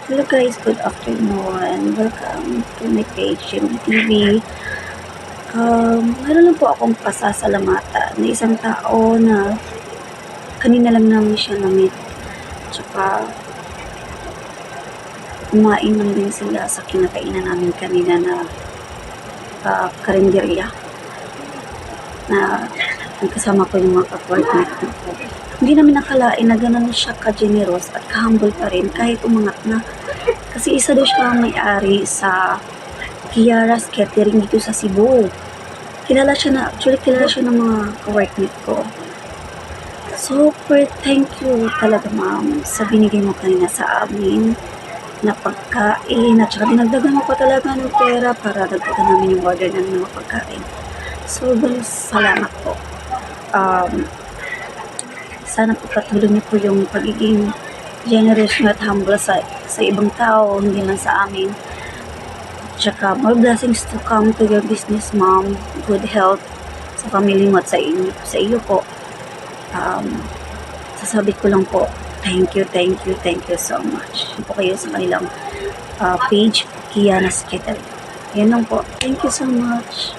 Hello guys, good afternoon. Welcome to my page, Jimmy TV. Meron lang po akong pasasalamatan na isang tao na kanina lang namin siya na-meet. Tsaka kumain lang din sila sa kinakainan namin kanina na karinderya na kasama ko yung mga ka-partner ko. Hindi namin nakalain na gano'n siya ka-generous at ka-humble pa rin kahit umangat na. Kasi isa daw siya may-ari sa Kiara's Catering dito sa Cebu. Kilala siya ng mga ka-workmate ko. Super thank you talaga ma'am sa binigay mo kanina sa amin na pagkain at saka dinagdagan mo pa talaga ng pera para dagdagan namin yung order namin ng mga pagkain. Sobrang salamat po. Sana po patuloy niyo po yung pagiging generous at humble sa ibang tao, hindi lang sa amin. Tsaka more blessings to come to your business, ma'am. Good health sa family mo at sa iyo po. Sasabi ko lang po, thank you so much. Po kayo sa kanilang page, Kiara's Catering. Yan lang po. Thank you so much.